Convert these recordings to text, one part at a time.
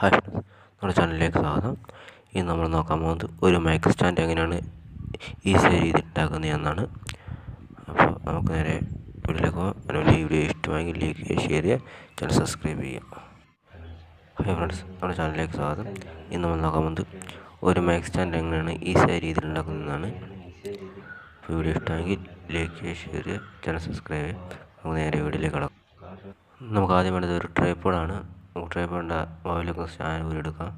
Hi friends, നമ്മുടെ ചാനലിലേക്ക് സ്വാഗതം. ഇന്ന് നമ്മൾ നോക്കാൻ പോകുന്നത് ഒരു മൈക്ക് സ്റ്റാൻഡ് എങ്ങനെയാണ് ഈസി രീതിയിൽ ഉണ്ടാക്കുന്നത് എന്നാണ്. അപ്പോൾ നമുക്ക് നേരെ വീഡിയോയിലേക്ക് പോകാം. അതിനുവേണ്ടി ഈ വീഡിയോ ഇഷ്ടമായെങ്കിൽ ലൈക്ക് ചെയ്യുക, ഷെയർ ചെയ്യുക, ചാനൽ സബ്സ്ക്രൈബ് ചെയ്യുക. ഹായ് ഫ്രണ്ട്സ്, നമ്മുടെ ചാനലിലേക്ക് സ്വാഗതം. ഇന്ന് നമ്മൾ നോക്കാൻ പോകുന്നത് ഒരു മൈക്ക് സ്റ്റാൻഡ് എങ്ങനെയാണ് ഈസി രീതിയിൽ ഉണ്ടാക്കുന്നതെന്നാണ്. അപ്പോൾ വീഡിയോ ഇഷ്ടമായെങ്കിൽ ലൈക്ക് ചെയ്യുക, ഷെയർ ചെയ്യുക, ചാനൽ സബ്സ്ക്രൈബ് ചെയ്യുക. നമുക്ക് നേരെ വീഡിയോയിലേക്ക് കടക്കാം. നമുക്ക് ആദ്യം വേണ്ടത് ഒരു ട്രൈപോഡാണ്. നമുക്ക് ട്രൈപോഡിൻ്റെ വായിലൊക്കെ സ്റ്റാൻഡ് ഊരിയെടുക്കാം.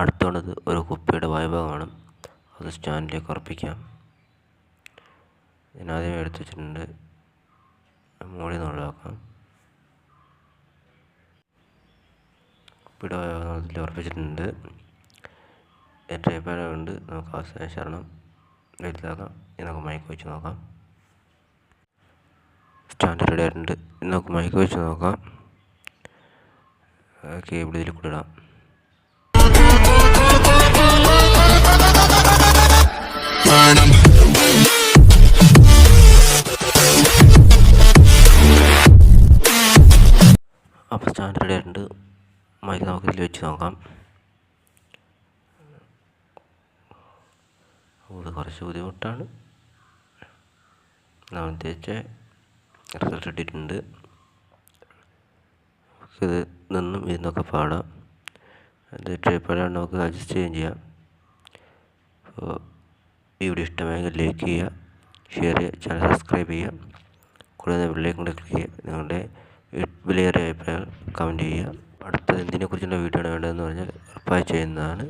അടുത്തുള്ളത് ഒരു കുപ്പിയുടെ വായുഭാഗമാണ്. അത് സ്റ്റാൻഡിലേക്ക് ഉറപ്പിക്കാം. ഇതിനാദ്യം എടുത്ത് വെച്ചിട്ടുണ്ട്, മുകളിൽ നിന്ന് ഒഴിവാക്കാം. കുപ്പിയുടെ വായുഭാഗത്തിൽ ഉറപ്പിച്ചിട്ടുണ്ട്. ട്രൈപോഡ് കൊണ്ട് നമുക്ക് ആവശ്യാനുസരണം വലുതാക്കാം. ഇനി നമുക്ക് മൈക്ക് വെച്ച് നോക്കാം. സ്റ്റാൻഡ് റെഡി ആയിട്ടുണ്ട്. ഇനി നമുക്ക് മൈക്ക് വെച്ച് നോക്കാം. കേബിൾ ഇതിൽ കൂടെ ഇടാം. അപ്പോൾ സ്റ്റാൻഡ് റെഡി ആയിട്ടുണ്ട്. മൈക്ക് നമുക്ക് ഇതിൽ വെച്ച് നോക്കാം. അത് കുറച്ച് ബുദ്ധിമുട്ടാണ്. നമ്മൾ ഉദ്ദേശിച്ച റിസൾട്ട് ഇട്ടിട്ടുണ്ട്. ഇത് നിന്നും ഇരുന്നൊക്കെ പാടാം. അത് ട്രൈപോഡ് നമുക്ക് അഡ്ജസ്റ്റ് ചെയ്യുകയും ചെയ്യാം. അപ്പോൾ ഈ വീഡിയോ ഇഷ്ടമായെങ്കിൽ ലൈക്ക് ചെയ്യുക, ഷെയർ ചെയ്യുക, ചാനൽ സബ്സ്ക്രൈബ് ചെയ്യുക. കൂടുതൽ ബെല്ലൈക്കൺ കൂടെ ക്ലിക്ക് ചെയ്യുക. നിങ്ങളുടെ വിലയേറിയ അഭിപ്രായങ്ങൾ കമൻറ്റ് ചെയ്യുക. അടുത്ത എന്തിനെക്കുറിച്ചുള്ള വീഡിയോ ആണ് വേണ്ടതെന്ന് പറഞ്ഞാൽ ഉറപ്പായി ചെയ്യുന്നതാണ്.